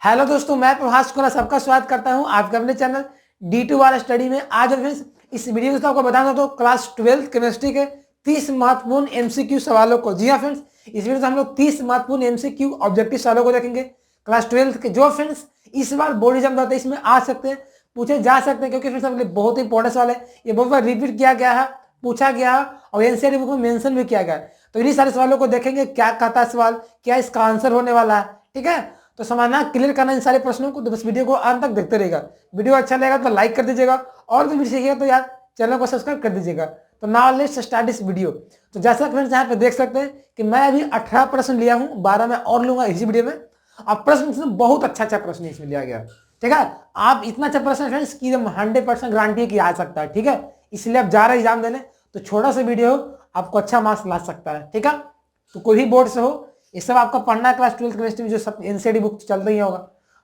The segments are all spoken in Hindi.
हेलो दोस्तों, मैं प्रभास शुक्ला सबका स्वागत करता हूं आपके अपने चैनल D2 वाला स्टडी में। आज फ्रेंड्स इस वीडियो में आपको बताना तो क्लास 12 केमिस्ट्री के 30 महत्वपूर्ण एमसीक्यू सवालों को। जी हाँ फ्रेंड्स, इस वीडियो में हम लोग 30 महत्वपूर्ण एमसीक्यू ऑब्जेक्टिव सवालों को देखेंगे क्लास 12 के, जो फ्रेंड्स इस बार बोर्ड एग्जाम होता है इसमें आ सकते हैं, पूछे जा सकते हैं, क्योंकि फ्रेंड्स हमारे लिए बहुत इंपॉर्टेंट सवाल है। ये बहुत बार रिपीट किया गया है, पूछा गया है और एनसीईआरटी बुक में मेंशन भी किया गया है। तो इन्हीं सारे सवालों को देखेंगे, क्या कहता है सवाल, क्या इसका आंसर होने वाला है। ठीक है, तो समझना, क्लियर करना इन सारे प्रश्नों को। तो बस वीडियो को अंत तक देखते रहेगा। वीडियो अच्छा लगेगा तो लाइक कर दीजिएगा, और भी सीखिएगा तो यार चैनल को सब्सक्राइब कर दीजिएगा। तो now let's start this video. तो जैसा फ्रेंड्स यहाँ पे देख सकते हैं कि मैं अभी 18 प्रश्न लिया हूँ, 12 में और लूंगा इसी वीडियो में। अब प्रश्न बहुत अच्छा प्रश्न इसमें लिया गया। ठीक है, आप इतना अच्छा प्रश्न फ्रेंड्स की 100% गारंटी है कि आ सकता है। ठीक है, इसलिए आप जा रहे एग्जाम देने तो छोटा सा वीडियो आपको अच्छा मार्क्स ला सकता है। ठीक है, तो कोई भी बोर्ड से हो, ये सब आपका पढ़ना है। क्लास 12 केमिस्ट्री में जो सब एनसीईआरटी बुक चल रही होगा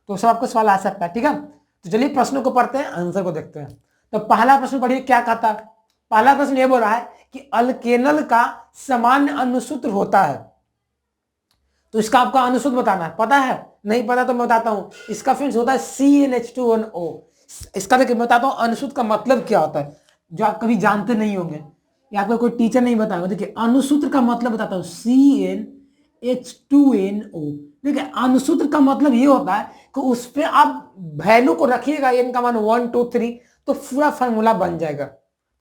तो सब आपको सवाल आ सकता है। ठीक है, तो चलिए प्रश्नों को पढ़ते हैं, आंसर को देखते हैं। तो पहला प्रश्न पढ़िए, क्या कहता है। पहला प्रश्न ये बोल रहा है कि अल्केनल का सामान्य अनुसूत्र होता है। तो इसका आपका अनुसूत्र बताना है। पता है? नहीं पता तो मैं बताता हूं। इसका फ्रेंड्स होता है CnH2nO। इसका देखिए बताता हूं अनुसूत्र का मतलब क्या होता है, जो आप कभी जानते नहीं होंगे या आपको कोई टीचर नहीं बताएगा। देखिए अनुसूत्र का मतलब बताता हूं, CnH2nO। देखिए अनुसूत्र का मतलब ये होता है कि उस पर आप वैल्यू को रखिएगा, n का मान 1 2 3, तो पूरा फार्मूला बन जाएगा।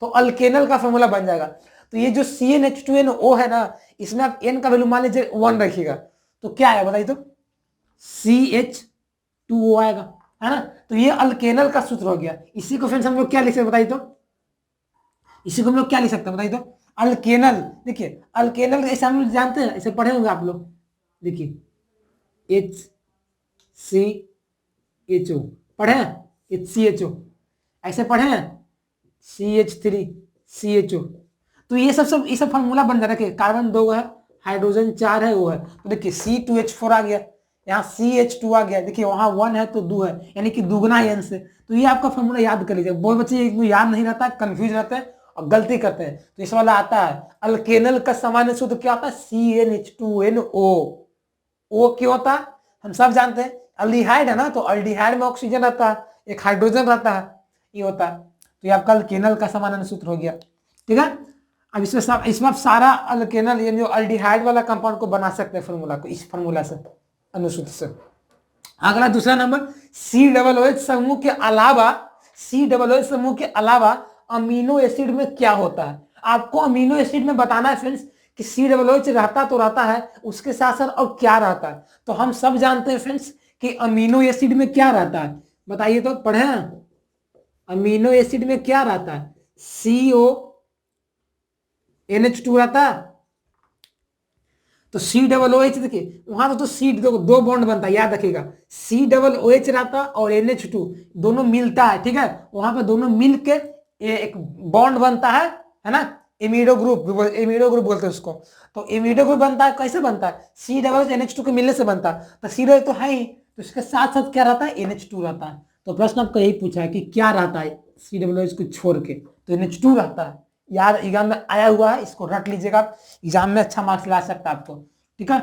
तो अल्केनल का फार्मूला बन जाएगा। तो ये जो CnH2nO है ना, इसमें आप n का वैल्यू मान लीजिए 1 रखिएगा, तो क्या आएगा बताइए। तो CH2O आएगा, है ना। तो ये अल्केनल का सूत्र हो गया। इसी को फ्रेंड्स हम लोग क्या लिख सकते बताइए। तो इसी को हम लोग क्या लिख सकते हैं बताइए। तो अल्केनल, देखिए अल्केनल ऐसे हम लोग जानते हैं, ऐसे पढ़े होंगे आप लोग। देखिए HCHO पढ़े हैं, HCHO ऐसे पढ़े हैं, CH3CHO। तो ये सब फार्मूला बन जाता है। कार्बन 2 है, हाइड्रोजन 4 है, वो है। तो देखिए C2H4 आ गया, यहाँ CH2 आ गया, देखिए वहां 1 है तो 2 है, यानी कि दुगना है n से। तो ये आपका फार्मूला याद कर लीजिए। बहुत बच्चे याद नहीं रहता है, कंफ्यूज रहते हैं और गलती करते हैं। तो इस वाला आता है अल्केनल का सामान्य सूत्र क्या होता है, CnH2nO। O क्यों होता है हम सब जानते हैं, अल्डिहाइड है ना, तो अल्डिहाइड में ऑक्सीजन रहता है, एक हाइड्रोजन रहता है, ये होता है। तो ये आपका अल्केनल का सामान्य सूत्र हो गया। ठीक है, अब इसमें आप सारा अल्केनल यानी जो अल्डिहाइड वाला कंपाउंड को बना सकते हैं फॉर्मूला को, इस फॉर्मूला से, अनुसूत्र से। अगला दूसरा नंबर, COOH समूह के अलावा, COOH समूह के अलावा अमीनो एसिड में क्या होता है। आपको अमीनो एसिड में बताना है फ्रेंड्स कि COOH रहता तो रहता है, उसके साथ साथ और क्या रहता है। तो हम सब जानते हैं फ्रेंड्स कि अमीनो एसिड में क्या रहता है, बताइए तो, पढ़े। अमीनो एसिड में क्या रहता है, CONH2 रहता है। तो COOH देखिए वहां तो C दो बॉन्ड बनता है, याद रखिएगा। COOH रहता और NH2 दोनों मिलता है। ठीक है, वहां पे दोनों मिल के एक बॉन्ड बनता है ना, एमिडो ग्रुप बोलते हैं उसको। तो एमिडो ग्रुप बनता है, कैसे बनता है, COOH NH2 के मिलने से बनता है। तो COOH तो है ही, तो इसके साथ साथ क्या रहता है, NH2 रहता है। तो प्रश्न आपका यही पूछा है कि क्या रहता है COOH को छोड़ के, तो NH2 रहता है। यार एग्जाम में आया हुआ है, इसको रख लीजिएगा, एग्जाम में अच्छा मार्क्स ला सकता है आपको। ठीक है,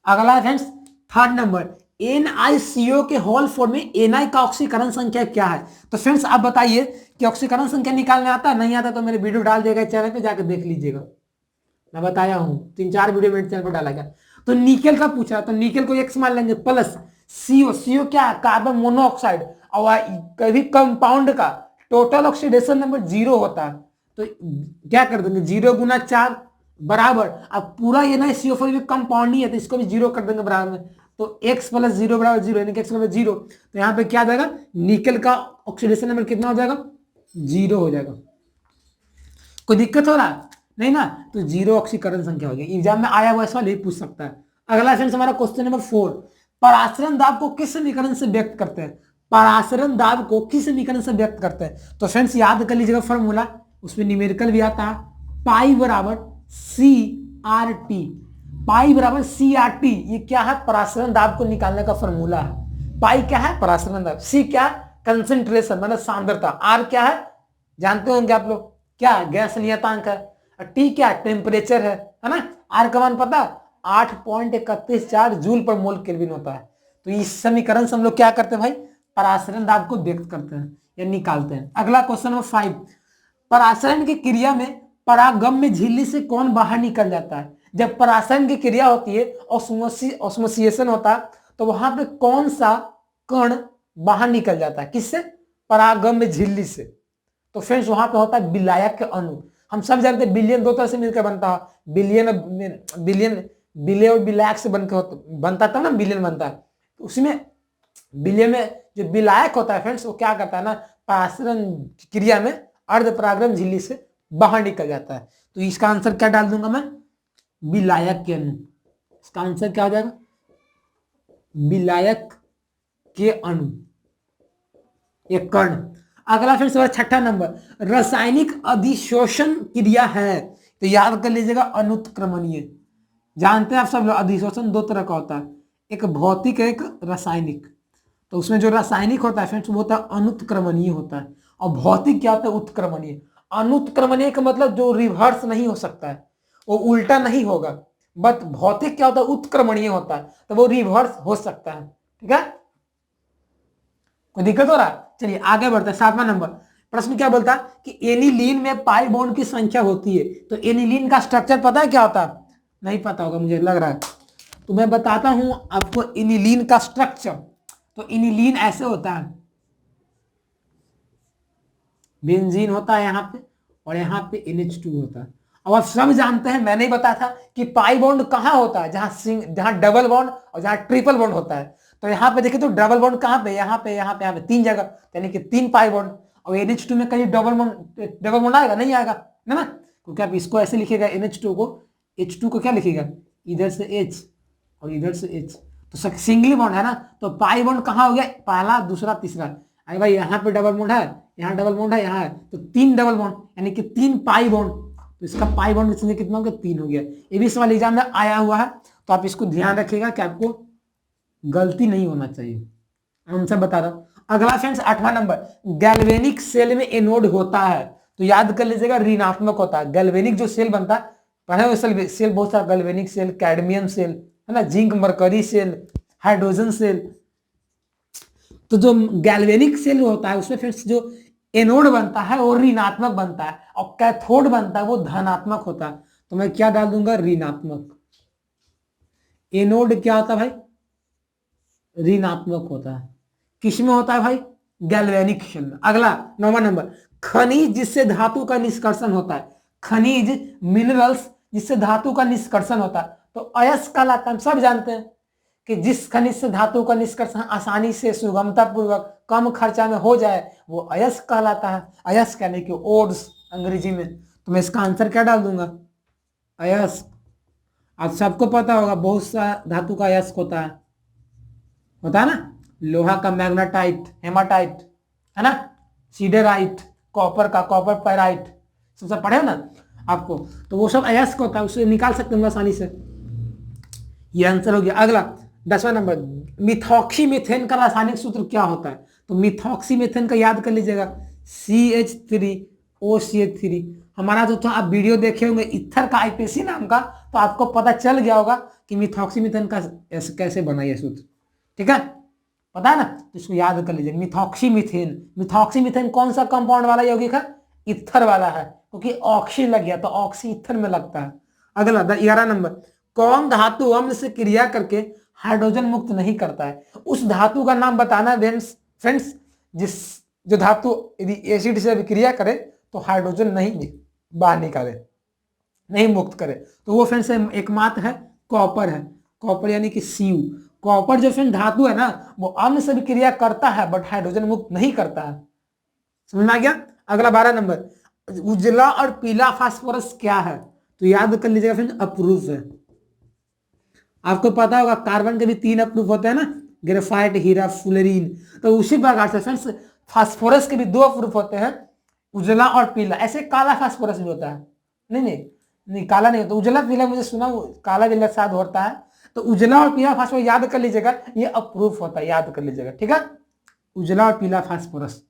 अगला है फ्रेंड्स थर्ड नंबर, NiCO के होल फॉर्म में Na का ऑक्सीकरण संख्या क्या है। तो फ्रेंड्स आप बताइए कि ऑक्सीकरण संख्या निकालने आता है, नहीं आता तो मेरे वीडियो डाल देगा चैनल पे, जाकर देख लीजिएगा। मैं बताया हूं, 3-4 वीडियो मेरे चैनल पर डाला गया। तो निकेल का पूछा, तो निकेल को X मान लेंगे, प्लस CO क्या है, कार्बन मोनोऑक्साइड। और कभी कंपाउंड का टोटल ऑक्सीडेशन नंबर 0 होता है, तो क्या कर देंगे, 0 गुना 4 बराबर, अब पूरा ये ना CO4 भी कंपाउंड ही है, तो इसको भी 0 कर देंगे बराबर में। तो X + 0 बराबर 0, यानी कि X = 0। तो यहाँ पे क्या जाएगा, निकेल का ऑक्सीडेशन नंबर कितना हो जाएगा, 0 हो जाएगा। कोई दिक्कत हो रहा नहीं ना, तो 0 ऑक्सीकरण संख्या हो गई। एग्जाम में आया हुआ सवाल यही पूछ सकता है। अगला फ्रेंड्स हमारा क्वेश्चन नंबर 4, परासरण दाब को किस समीकरण से व्यक्त करते हैं। परासरण दाब को किस समीकरण से व्यक्त करते हैं। तो फ्रेंड्स याद कर लीजिएगा फॉर्मूला, उसमें न्यूमेरिकल भी आता है, पाई बराबर CRT। पाई बराबर CRT, ये क्या है, परासरण दाब को निकालने का फॉर्मूला है। पाई क्या है, परासरण दाब, C क्या, कंसेंट्रेशन मतलब सांद्रता, R क्या है जानते होंगे आप लोग, क्या, गैस नियतांक है। T क्या, टेम्परेचर है ना। R का मान पता, 8.314 जूल पर मोल केल्विन होता है। तो इस समीकरण से हम लोग क्या करते हैं भाई, परासरण दाब को व्यक्त करते हैं या निकालते हैं। अगला क्वेश्चन नंबर 5, परासरण की क्रिया में परागम में झिल्ली से कौन बाहर निकल जाता है। जब परासरण की क्रिया होती है, ऑस्मोसिएशन होता है, तो वहां पे कौन सा कण बाहर निकल जाता है, किससे, परागम में झिल्ली से। तो फ्रेंड्स वहां पे होता है विलायक के अणु। हम सब जानते हैं विलयन दो तरह से मिलकर बनता है, विलय और विलायक से बनता था ना, विलयन बनता है। तो उसमें विलय में जो विलायक होता है फ्रेंड्स, वो क्या करता है ना, परासरण क्रिया में अर्धपरागम झिल्ली से बाहर निकल जाता है। तो इसका आंसर क्या डाल दूंगा मैं, विलायक के अणु। इसका आंसर क्या हो जाएगा, विलायक के अणु, एक कण। अगला फिर से छठा नंबर, रासायनिक अधिशोषण क्रिया है, तो याद कर लीजिएगा अनुत्क्रमणीय। जानते हैं आप सब लोग अधिशोषण दो तरह का होता है, एक भौतिक एक रासायनिक। तो उसमें जो रासायनिक होता है फ्रेंड्स वो होता है अनुत्क्रमणीय होता है, और भौतिक क्या होता है, उत्क्रमणीय। अनुत्क्रमणीय का मतलब जो रिवर्स नहीं हो सकता है, वो उल्टा नहीं होगा, बट भौतिक क्या होता है, उत्क्रमणीय होता है, तो वो रिवर्स हो सकता है। ठीक है, कोई दिक्कत हो रहा है? चलिए आगे बढ़ते हैं। 7वां नंबर प्रश्न क्या बोलता है कि एनिलीन में पाई बॉन्ड की संख्या होती है। तो एनिलीन का स्ट्रक्चर पता है क्या होता है, नहीं पता होगा मुझे लग रहा है, तो मैं बताता हूं आपको एनिलीन का स्ट्रक्चर। तो एनिलीन ऐसे होता है, बेंजीन होता है यहाँ पे, और यहाँ पे NH2 होता है। अब आप सब जानते हैं, मैंने ही बताया था कि पाई बॉन्ड कहाँ होता है, जहां डबल बॉन्ड और जहां ट्रिपल बॉन्ड होता है। तो यहाँ पे देखिए, तो डबल बॉन्ड कहाँ पे, यहाँ पे, यहाँ पे, यहाँ पे 3 जगह, यानी कि 3 पाई बॉन्ड। और NH2 में कहीं डबल बॉन्ड आएगा, नहीं आएगा ना, क्योंकि आप इसको ऐसे लिखेगा NH2 को, H2 को क्या लिखेगा, इधर से H और इधर से H, तो सिंगली बॉन्ड है ना। तो पाई बॉन्ड कहाँ हो गया, पहला, दूसरा, तीसरा। अरे भाई यहाँ पे डबल बॉन्ड है, यहाँ डबल बॉन्ड है, यहाँ है, तो 3 डबल बॉन्ड, यानी कि 3 पाई बॉन्ड। तो इसका पाई बॉन्ड कितना हो गया, 3 हो गया। ये भी सवाल एग्जाम में आया हुआ है, तो आप इसको ध्यान रखिएगा कि आपको गलती नहीं होना चाहिए। आंसर बता रहा हूं। अगला फ्रेंड्स 8वां नंबर, गैल्वेनिक सेल में एनोड होता है, तो याद कर लीजिएगा ऋणात्मक होता है। गैल्वेनिक जो सेल बनता है, पढ़े हुए सेल बहुत सारा, गैल्वेनिक सेल, कैडमियम सेल है ना, zinc mercury cell, hydrogen cell. तो जो गैल्वेनिक सेल होता है उसमें फ्रेंड्स जो एनोड बनता है वो ऋणात्मक बनता है, और कैथोड बनता है वो धनात्मक होता है। तो मैं क्या डाल दूंगा, ऋणात्मक। एनोड क्या होता है भाई, ऋणात्मक होता है। किसमें होता है भाई, गैल्वेनिक सेल में। अगला 9वां नंबर, खनिज जिससे धातु का निष्कर्षण होता है। खनिज, मिनरल्स जिससे धातु का निष्कर्षण होता है, तो अयस्क कहलाता है। हम सब जानते हैं कि जिस खनिज से धातु का निष्कर्षण आसानी से, सुगमता पूर्वक, कम खर्चा में हो जाए, वो अयस्क कहलाता है। अयस्क यानी कि ओड्स अंग्रेजी में। तो मैं इसका आंसर क्या डाल दूंगा, अयस्क। आप सबको पता होगा बहुत सा धातु का अयस्क होता है ना, लोहा का मैग्नेटाइट, हेमाटाइट है ना, सीडराइट, कॉपर का कॉपर पैराइट, सब पढ़े हो ना आपको। तो वो सब अयस्क होता है, उसे निकाल सकते हैं आसानी से। ये आंसर हो गया। अगला 10वां नंबर, मिथॉक्सीमीथेन का रासायनिक सूत्र क्या होता है। तो मिथॉक्सीमीथेन का याद कर लीजिएगा, CH3OCH3। हमारा जो था आप वीडियो देखे होंगे इथर का IPC नाम का, तो आपको पता चल गया होगा कि मिथॉक्सीमीथेन का कैसे बना ये सूत्र। ठीक है, पता है ना, तो इसको याद कर लीजिए। मिथॉक्सीमीथेन, मिथॉक्सीमीथेन कौन सा कंपाउंड वाला यौगिक है, इथर वाला है, क्योंकि ऑक्सी लग गया तो ऑक्सी इथर में लगता है। अगला 11 नंबर, कौन धातु अम्ल से क्रिया करके हाइड्रोजन मुक्त नहीं करता है। उस धातु का नाम बताना फ्रेंड्स, जो धातु यदि एसिड से क्रिया करे तो हाइड्रोजन नहीं बाहर निकाले, नहीं मुक्त करे, तो वो फ्रेंड्स एकमात्र है कॉपर है। कॉपर यानी कि Cu। कॉपर जो फ्रेंड धातु है ना, वो अम्ल से भी क्रिया करता है बट हाइड्रोजन मुक्त नहीं करता है। समझ में आ गया। अगला 12 नंबर, उजला और पीला फास्फोरस क्या है। तो याद कर लीजिएगा फ्रेंड, अप्रूव है। आपको पता होगा कार्बन के भी 3 अप्रूव होते हैं ना, ग्रेफाइट, हीरा, फुलरीन। तो उसी प्रकार से फ्रेंड्स फास्फोरस के भी 2 अप्रूव होते हैं, उजला और पीला। ऐसे काला फास्फोरस भी होता है, नहीं काला नहीं होता, उजला पीला मुझे सुना, काला भी शायद होता है। तो उजला और पीला फास्फोरस याद कर लीजिएगा, ये अप्रूव होता है, याद कर लीजिएगा। ठीक है, उजला और पीला फास्फोरस।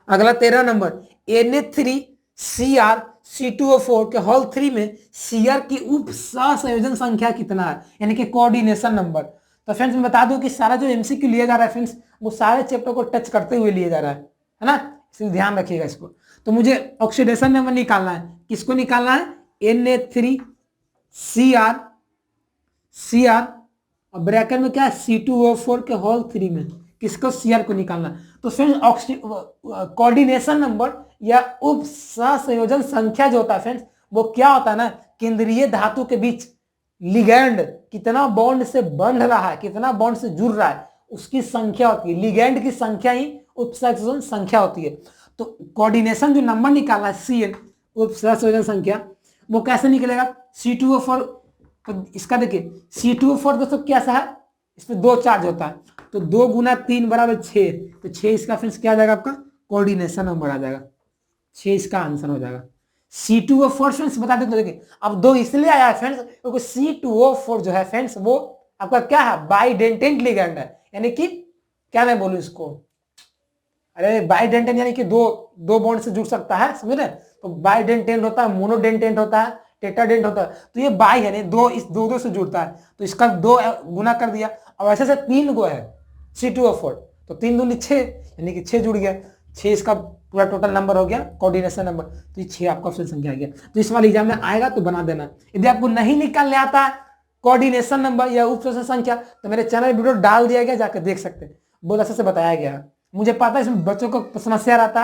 अगला 13 नंबर, Na3CrC2O4 के होल 3 में Cr की उप सहसंयोजन संख्या कितना है, यानी कि कोऑर्डिनेशन नंबर। तो फ्रेंड्स मैं बता दूं कि सारा जो एमसीक्यू लिया जा रहा है फ्रेंड्स, वो सारे चैप्टर को टच करते हुए लिया जा रहा है ना, इसलिए ध्यान रखिएगा इसको। तो मुझे ऑक्सीडेशन नंबर निकालना है, किसको निकालना है, Na3Cr Cr और ब्रैकेट में क्या है C2O4 के होल 3 में किसको Cr को निकालना। तो फ्रेंड्स कोऑर्डिनेशन नंबर या उप सहसंयोजन संख्या जो होता है फ्रेंड्स, वो क्या होता है ना, केंद्रीय धातु के बीच लिगैंड कितना बॉन्ड से बंध रहा है, कितना बॉन्ड से जुड़ रहा है, उसकी संख्या होती है। लिगैंड की संख्या ही उप सहसंयोजन संख्या होती है। तो कोऑर्डिनेशन जो नंबर निकालना है Cn उप सहसंयोजन संख्या, वो कैसे निकलेगा, C2O4। तो इसका देखिए C2O4 दोस्तों कैसा है, इसमें 2 चार्ज होता है, तो 2 गुना 3 बराबर 6, तो 6 इसका फ्रेंड्स क्या आ जाएगा, आपका कोऑर्डिनेशन नंबर आ जाएगा, 6 इसका आंसर हो जाएगा। C2O4 फ्रेंड्स बता देते, देखिए अब 2 इसलिए आया है फ्रेंड्स क्योंकि C2O4 जो है फ्रेंड्स वो आपका क्या है, बाइडेंटेंट लिगैंड है, यानी कि क्या मैं बोलूं इसको, अरे बाइडेंटेंट यानी कि दो बॉन्ड से जुड़ सकता है, समझ रहे। तो बाइडेंटेंट होता है, मोनोडेंटेंट होता है, टेट्राडेंट होता है। तो ये बाई है नहीं, दो इस दो से जुड़ता है, तो इसका 2 गुना कर दिया। अब ऐसे से 3 गो है C2O4, तो 3 दूनी 6 यानी कि 6 जुड़ गया, 6 इसका पूरा टोटल नंबर हो गया, कोऑर्डिनेशन नंबर। तो ये 6 आपका ऑप्शन संख्या आ गया। तो इस वाले एग्जाम में आएगा तो बना देना। यदि आपको नहीं निकालने आता कोऑर्डिनेशन नंबर या उप संख्या, तो मेरे चैनल वीडियो डाल दिया गया, जाकर देख सकते हैं, बहुत अच्छे से बताया गया। मुझे पता है इसमें बच्चों को समस्या रहता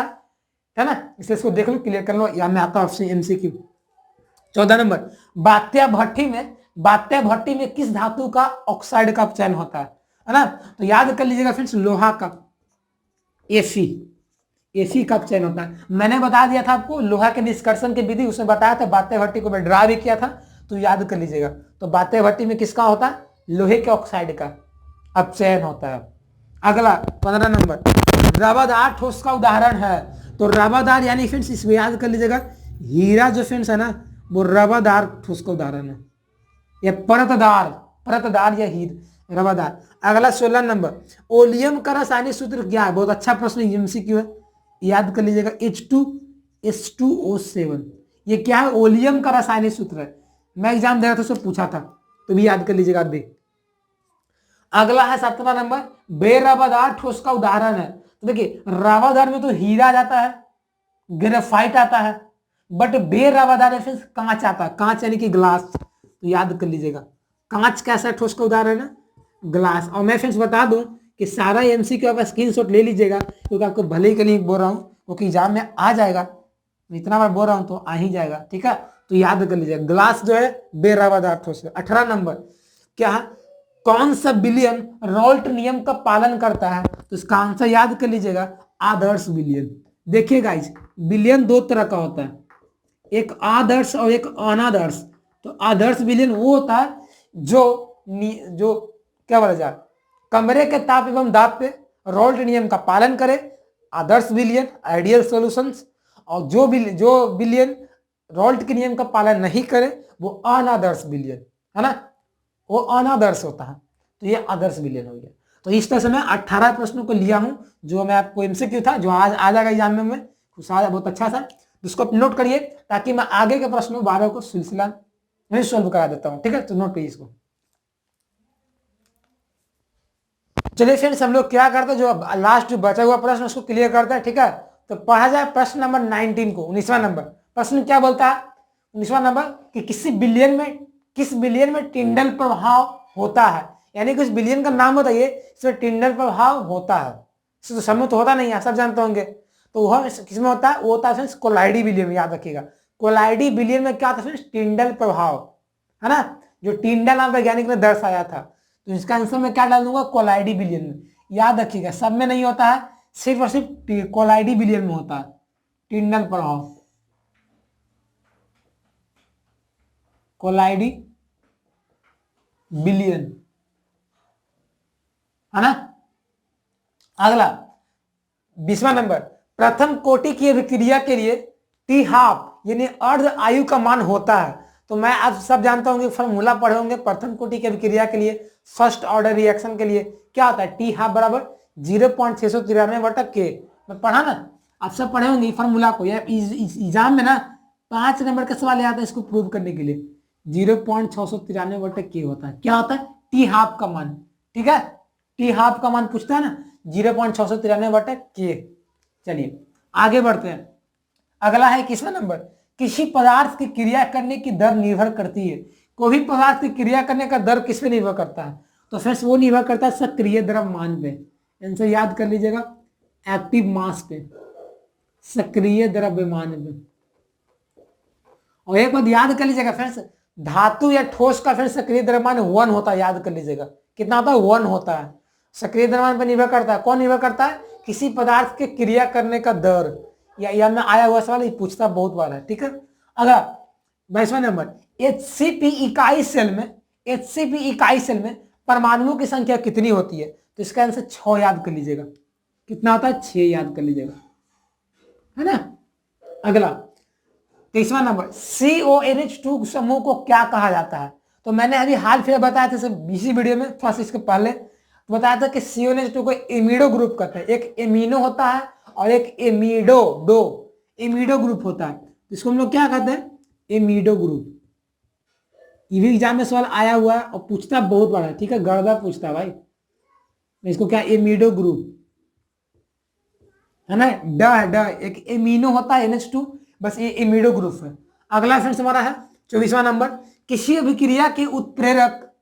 है ना, इसलिए इसको देख लो, क्लियर कर लो। यहाँ में आता है MCQ 14 नंबर, बात्या भट्टी में किस धातु का ऑक्साइड का चयन होता है ना। तो याद कर लीजिएगा फ्रेंड्स, लोहा का Fe का चयन होता है। मैंने बता दिया था आपको लोहा के निष्कर्षण की विधि, उसमें बताया था, बात्या भट्टी को मैं ड्रा भी किया था, तो याद कर लीजिएगा। तो बात्या भट्टी में किसका होता है, लोहे के ऑक्साइड का अपचयन होता है। अगला 15 नंबर, रवादार ठोस का उदाहरण है। तो रवादार यानी फ्रेंड्स इसमें याद कर लीजिएगा, हीरा जो फ्रेंड्स है ना, वो रवादार ठोस का उदाहरण है, या परतदार या हीर रवादार। अगला 16 नंबर, ओलियम का रासायनिक सूत्र क्या है, बहुत अच्छा प्रश्न MCQ है, याद कर लीजिएगा H2S2O7। ये क्या है, ओलियम का रासायनिक सूत्र है, मैं एग्जाम दे रहा था उससे पूछा था, तो भी याद कर लीजिएगा आप भी। अगला है 17 नंबर, बेरवादार ठोस का उदाहरण है। तो देखिए रवादार में तो हीरा जाता है, ग्रेफाइट आता है, बट बेरवादार में कांच आता है, कांच यानी कि ग्लास। तो याद कर लीजिएगा कांच कैसा ठोस का उदाहरण है, ग्लास। और मैं फ्रेंड्स बता दूं कि सारा MCQ आप स्क्रीनशॉट ले लीजिएगा, क्योंकि आपको भले ही के लिए बोल रहा हूँ, क्योंकि एग्जाम में आ जाएगा, इतना बार बोल रहा हूँ तो आ ही जाएगा, ठीक है। तो याद कर लीजिएगा ग्लास जो है बेरवादार ठोस है। 18 नंबर, क्या है, कौन सा बिलियन रॉल्ट नियम का पालन करता है। तो इसका आंसर याद कर लीजिएगा, आदर्श बिलियन। देखिए गाइस, बिलियन 2 तरह का होता है, एक आदर्श और एक अनादर्श। तो आदर्श बिलियन वो होता है जो क्या बोला जाए, कमरे के ताप एवं दाब पे रॉल्ट नियम का पालन करे, आदर्श बिलियन आइडियल सॉल्यूशंस। और जो बिलियन रॉल्ट के नियम का पालन नहीं करे वो अनादर्श बिलियन है ना, वो अनादर्श होता है। तो ये आदर्श बिलियन हो गया। तो इस तरह से मैं 18 प्रश्नों को लिया हूं, जो मैं आपको MCQ था, जो आज आ जाएगा एग्जाम में, खुश आ बहुत अच्छा सा, जिसको नोट करिए, ताकि मैं आगे के प्रश्नों 12 को सिलसिला नहीं सॉल्व करा देता हूं, ठीक है। तो नोट करिए इसको। चलिए फ्रेंड्स, हम लोग क्या करते हैं, जो लास्ट जो बचा हुआ प्रश्न उसको क्लियर करते हैं, ठीक है। तो पढ़ा जाए प्रश्न नंबर 19 को, 19वां नंबर प्रश्न क्या बोलता है, 19वां नंबर, कि किस बिलियन में टिंडल प्रभाव होता है। यानी कि उस बिलियन का नाम बताइए इसमें टिंडल प्रभाव होता है। इससे तो समय तो होता नहीं है, सब जानते होंगे। तो वह किसमें होता है, वो होता है फ्रेंड्स कोलाइडी बिलियन में, याद रखिएगा। कोलाइडी बिलियन में क्या था फ्रेंड्स, टिंडल प्रभाव, है ना, जो टिंडल नाम वैज्ञानिक ने दर्शाया था। तो इसका आंसर में क्या डाल दूंगा, कोलाइडी बिलियन में। याद रखिएगा सब में नहीं होता है, सिर्फ और सिर्फ कोलाइडी बिलियन में होता है टिंडल प्रभाव, कोलाइडी बिलियन, है ना। अगला 20वां नंबर, प्रथम कोटि की अभिक्रिया के लिए टी हाफ यानी अर्ध आयु का मान होता है। तो मैं आप सब जानता हूँ, फॉर्मूला पढ़े होंगे प्रथम कोटि की अभिक्रिया के लिए, फर्स्ट ऑर्डर रिएक्शन के लिए क्या होता है, टी हाफ बराबर 0.693/K। मैं पढ़ा ना, आप सब पढ़े होंगे फॉर्मूला को, यार एग्जाम में ना 5 नंबर का सवाल आता है इसको प्रूव करने के लिए। 0.693/K होता है, क्या होता है, टी हाफ का मान। ठीक है। टी हाफ का मान पूछता है ना 0.693/K। चलिए आगे बढ़ते हैं। अगला है किसवा नंबर, किसी पदार्थ की क्रिया करने की दर निर्भर करती है। कोई भी पदार्थ की क्रिया करने का दर किस पे निर्भर करता है, तो फ्रेंड्स वो निर्भर करता है सक्रिय द्रव्यमान पे। इनसे याद कर लीजिएगा, एक्टिव मास पे, सक्रिय द्रव्यमान पे। और एक बात याद कर लीजिएगा फ्रेंड्स, धातु या ठोस का फ्रेंड्स सक्रिय द्रव्यमान 1 होता है, याद कर लीजिएगा कितना होता है 1 होता है। सक्रिय द्रव्यमान पर निर्भर करता है, कौन निर्भर करता है, किसी पदार्थ के क्रिया करने का दर। या में आया हुआ सवाल ये पूछता बहुत बार है, ठीक है। अगला 22वां नंबर, HCP इकाई सेल में, HCP इकाई सेल में परमाणुओं की संख्या कितनी होती है, तो इसका आंसर 6 याद कर लीजिएगा। कितना होता है 6 याद कर लीजिएगा, है ना। अगला 23वां नंबर, CONH2 समूह को क्या कहा जाता है, तो मैंने अभी हाल फिलहाल बताया था इसी वीडियो में, थोड़ा सा इसके पहले बताया था कि CONH2 को एमिडो ग्रुप कहते हैं। एक एमिनो होता है और एक एमिडो ग्रुप होता है, इसको हम लोग क्या कहते हैं, एमिडो ग्रुप। ये भी एग्जाम में सवाल आया हुआ है और पूछता बहुत बड़ा है, ठीक है, गड़बड़ पूछता है भाई। इसको क्या, एमिडो ग्रुप है ना, एक एमिनो होता है NH2, बस ये एमिडो ग्रुप है। अगला फ्रेंड्स हमारा है 24वां नंबर, किसी अभिक्रिया के उत्प्रेरक,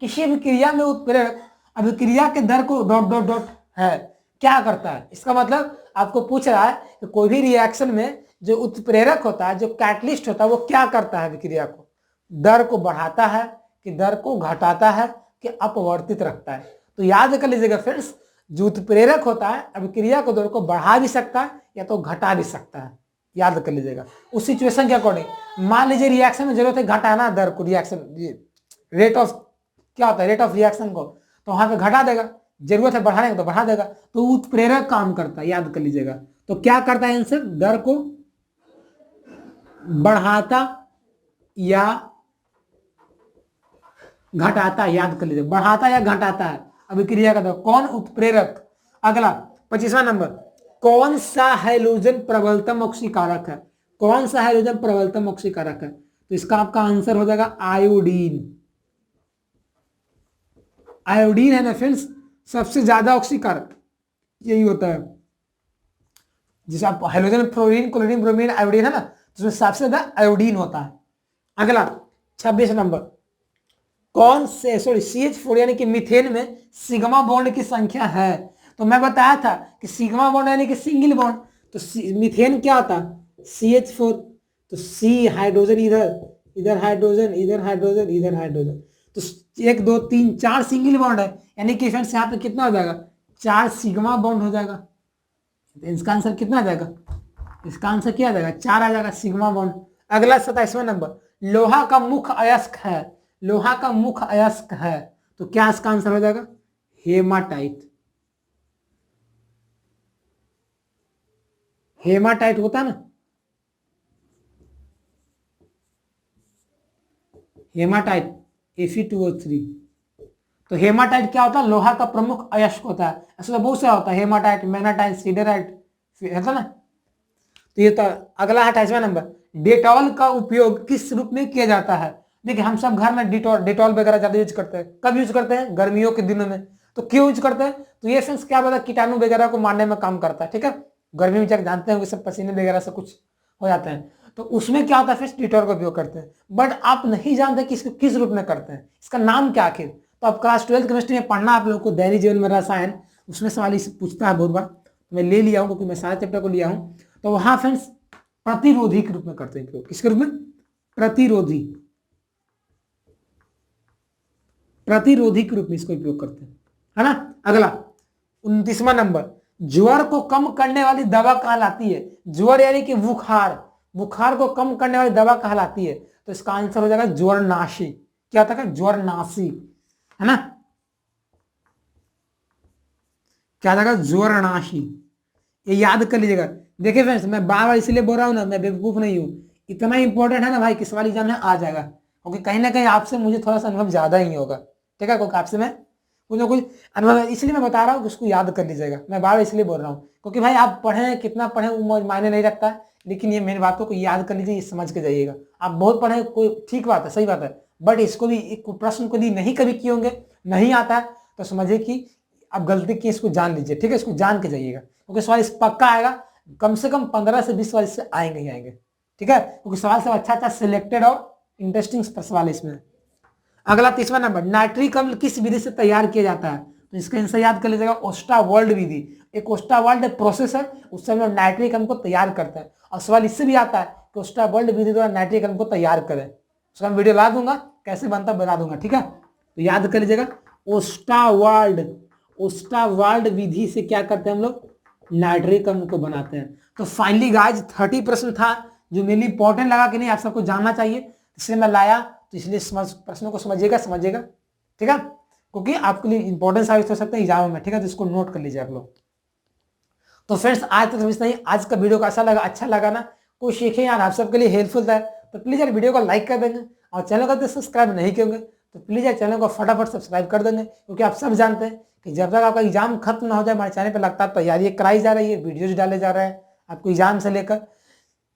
किसी अभिक्रिया में उत्प्रेरक अभिक्रिया के दर को ... है, क्या करता है। इसका मतलब आपको पूछ रहा है कि कोई भी रिएक्शन में जो उत्प्रेरक होता है, जो कैटलिस्ट होता है, वो क्या करता है अभिक्रिया को, दर को बढ़ाता है कि दर को घटाता है कि अपवर्तित रखता है। तो याद कर लीजिएगा फ्रेंड्स, जो उत्प्रेरक होता है अभिक्रिया को दर को बढ़ा भी सकता है या तो घटा भी सकता है, याद कर लीजिएगा उस सिचुएशन के अकॉर्डिंग। मान लीजिए रिएक्शन में जरूरत है घटाना दर को, रिएक्शन रेट ऑफ क्या होता है, रेट ऑफ रिएक्शन को, तो वहां पे घटा देगा, जरूरत है बढ़ाने का तो बढ़ा देगा। तो उत्प्रेरक काम करता है, याद कर लीजिएगा। तो क्या करता है आंसर, दर को बढ़ाता या घटाता, याद कर लीजिए, बढ़ाता या घटाता है अभिक्रिया का दर, कौन, उत्प्रेरक। अगला 25वां नंबर, कौन सा हाइड्रोजन प्रबलतम ऑक्सीकारक है, कौन सा हाइड्रोजन प्रबलतम ऑक्सीकारक है, तो इसका आपका आंसर हो जाएगा आयोडीन। आयोडीन है ना फ्रेंड्स सबसे ज्यादा ऑक्सीकारक, यही होता है। जैसे आप hydrogen, fluorine, chlorine, bromine, iodine है ना, तो सबसे ज्यादा आयोडीन होता है। अगला 26 नंबर, कौन से CH4 यानी कि मीथेन में सिग्मा बॉन्ड की संख्या है, तो मैं बताया था कि सिग्मा बॉन्ड यानी कि सिंगल बॉन्ड, तो मीथेन क्या होता है CH4, तो C हाइड्रोजन इधर हाइड्रोजन, इधर हाइड्रोजन, इधर हाइड्रोजन, तो 1 2 3 4 सिंगल बॉन्ड है, यानी कि फ्रेंड्स यहाँ पे कितना हो जाएगा 4 सिग्मा बॉन्ड हो जाएगा। तो इसका आंसर कितना आ जाएगा, इसका आंसर क्या आ जाएगा 4 आ जाएगा, सिग्मा बॉन्ड। अगला 27वां नंबर, लोहा का मुख्य अयस्क है, लोहा का मुख्य अयस्क है, तो क्या इसका आंसर हो जाएगा हेमाटाइट। हेमाटाइट होता है ना, हेमाटाइट Fe2O3, तो हेमाटाइट क्या होता है, लोहा का प्रमुख अयस्क होता है। ऐसा बहुत सा होता है, हेमाटाइट, मैग्नेटाइट, सिडराइट, है ना। तो ये तो अगला है 28वां नंबर, डेटॉल का उपयोग किस रूप में किया जाता है। देखिए हम सब घर में डेटॉल वगैरह ज्यादा यूज करते हैं, कब यूज करते हैं, गर्मियों के दिनों में। तो क्यों यूज करते हैं, तो ये फ्रेंड्स क्या पता कीटाणु वगैरह को मारने में काम करता है, ठीक है। गर्मी में जानते हैं सब पसीने वगैरह से कुछ हो जाते हैं, तो उसमें क्या होता है फ्रेंड्स डेटॉल का उपयोग करते हैं। बट आप नहीं जानते कि इसको किस रूप में करते हैं, इसका नाम क्या आखिर। तो आप क्लास 12th केमिस्ट्री में पढ़ना आप लोगों को, दैनिक जीवन में रसायन, उसमें सवाल इसे पूछता है बहुत बार, तो मैं ले लिया हूँ क्योंकि मैं सारे चैप्टर को लिया हूँ। तो वहां फ्रेंड्स प्रतिरोधी के रूप में करते हैं, किसके रूप में, प्रतिरोधी, प्रतिरोधी के रूप में इसको उपयोग करते हैं, है ना। अगला 29वां नंबर, ज्वर को कम करने वाली दवा कहलाती है, ज्वर यानी कि बुखार, बुखार को कम करने वाली दवा कहलाती है, तो इसका आंसर हो जाएगा ज्वरनाशी। क्या होता है, ज्वरनाशी, है ना, क्या जाएगा ज्वरनाशी, ये याद कर लीजिएगा। देखिए फ्रेंड्स मैं बार बार इसलिए बोल रहा हूँ ना, मैं बेवकूफ नहीं हूँ, इतना इंपॉर्टेंट है ना भाई, किस वाली एग्जाम में आ जाएगा, क्योंकि कहीं ना कहीं आपसे मुझे थोड़ा सा अनुभव ज्यादा ही होगा, ठीक है, क्योंकि आपसे मैं कुछ ना कुछ अनुभव, इसलिए मैं बता रहा हूँ कि उसको याद कर लीजिएगा। मैं बार बार इसलिए बोल रहा हूँ क्योंकि भाई आप पढ़े कितना पढ़े वो मायने नहीं रखता है, लेकिन ये मेरी बातों को याद कर लीजिए, ये समझ के जाइएगा। आप बहुत पढ़े कोई ठीक बात है, सही बात है, बट इसको भी एक प्रश्न को भी नहीं कभी किए होंगे, नहीं आता है, तो समझिए कि आप गलती की, इसको जान लीजिए, ठीक है, इसको जान के जाइएगा, क्योंकि सवाल इस पक्का आएगा, कम से कम 15 से 20 सवाल इससे आएंगे ही आएंगे, ठीक है, क्योंकि सवाल सब अच्छा अच्छा सिलेक्टेड और इंटरेस्टिंग सवाल है इसमें। अगला 30वां नंबर, नाइट्रिक अम्ल किस विधि से तैयार किया जाता है? तो इसका आंसर याद कर लीजिएगा, ओस्टावाल्ड विधि। एक ओस्टावाल्ड प्रोसेस है, उससे हम लोग नाइट्रिक अम्ल को तैयार करते हैं, और सवाल इससे भी आता है कि ओस्टावाल्ड विधि द्वारा नाइट्रिक अम्ल को तैयार करें। उसका मैं वीडियो ला दूंगा, कैसे बनता है बता दूंगा, ठीक है। तो याद कर लीजिएगा, ओस्टावाल्ड विधि से क्या करते हैं हम लोग, नाइट्रिक अम्ल को बनाते हैं। तो फाइनली गाइस 30 प्रश्न था जो मेरे लिए इंपॉर्टेंट लगा कि नहीं आप सबको जानना चाहिए, इसलिए मैं लाया, तो इसलिए प्रश्नों को समझिएगा, ठीक है, क्योंकि आपके लिए इंपॉर्टेंट साबित हो सकते हैं एग्जाम में, ठीक है, तो इसको नोट कर लीजिए आप लोग। तो फ्रेंड्स आज तक समझते नहीं, आज का वीडियो कैसा लगा, अच्छा लगा ना, कुछ सीखे यार, आप सबके लिए हेल्पफुल था, तो प्लीज यार वीडियो को लाइक कर देंगे, और चैनल को सब्सक्राइब नहीं किए तो प्लीज यार चैनल को फटाफट सब्सक्राइब कर देंगे, क्योंकि आप सब जानते हैं कि जब तक आपका एग्जाम खत्म ना हो जाए, हमारे चैनल पर लगातार तैयारी कराई जा रही है, वीडियोज डाले जा रहे हैं आपको एग्जाम से लेकर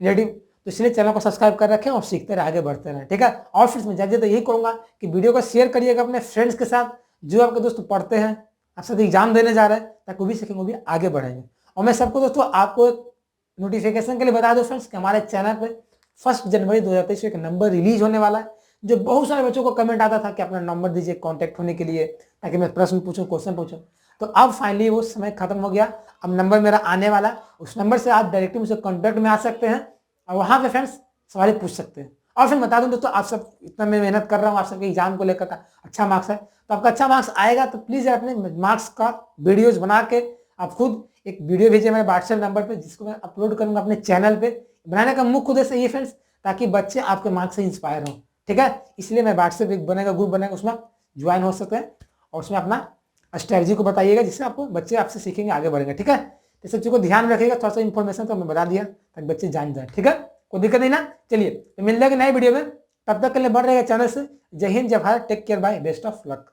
रिलेटिव, तो इसलिए चैनल को सब्सक्राइब कर रखें और सीखते रहे, आगे बढ़ते रहें, ठीक है। और फिर मैं ज़्यादा तो यही कहूँगा कि वीडियो को शेयर करिएगा अपने फ्रेंड्स के साथ, जो आपके दोस्त पढ़ते हैं, आप साथ एग्जाम देने जा रहे हैं, ताकि वो भी सीखेंगे, वो भी आगे बढ़ेंगे। और मैं सबको दोस्तों आपको एक नोटिफिकेशन के लिए बता दूं फ्रेंड्स कि हमारे चैनल पे 1 जनवरी 2023 एक नंबर रिलीज होने वाला है, जो बहुत सारे बच्चों को कमेंट आता था कि अपना नंबर दीजिए कॉन्टैक्ट होने के लिए, ताकि मैं प्रश्न पूछूं, क्वेश्चन पूछूं। तो अब फाइनली वो समय खत्म हो गया, अब नंबर मेरा आने वाला, उस नंबर से आप डायरेक्टली मुझसे कॉन्टैक्ट में आ सकते हैं, और वहाँ पे फ्रेंड्स सवाल पूछ सकते हैं। और फिर बता दूं दोस्तों, आप सब इतना मैं मेहनत कर रहा हूँ आप सबके एग्जाम को लेकर, अच्छा मार्क्स है, तो आपका अच्छा मार्क्स आएगा, तो प्लीज़ अपने मार्क्स का वीडियोज बना के आप खुद एक वीडियो भेजिए मेरे व्हाट्सएप नंबर पे, जिसको मैं अपलोड करूंगा अपने चैनल पे। बनाने का मुख्य उद्देश्य ये फ्रेंड्स, ताकि बच्चे आपके मार्क्स से इंस्पायर हों, ठीक है, इसलिए मैं व्हाट्सएप एक बनेगा, ग्रुप बनेगा, उसमें ज्वाइन हो सकते हैं, और उसमें अपना स्ट्रेटजी को बताइएगा, जिससे आपको बच्चे आपसे सीखेंगे, आगे बढ़ेंगे, ठीक है। तो सब चीज़ को ध्यान रखिएगा, थोड़ा सा इन्फॉर्मेशन तो मैं बता दिया, ताकि बच्चे जान जाए, ठीक है, कोई दिक्कत नहीं ना। चलिए तो मिल जाएगा नए वीडियो में, तब तक के लिए बढ़ रहेगा चैनल से। जय हिंद, जय Bharat, take care, bye, best of luck.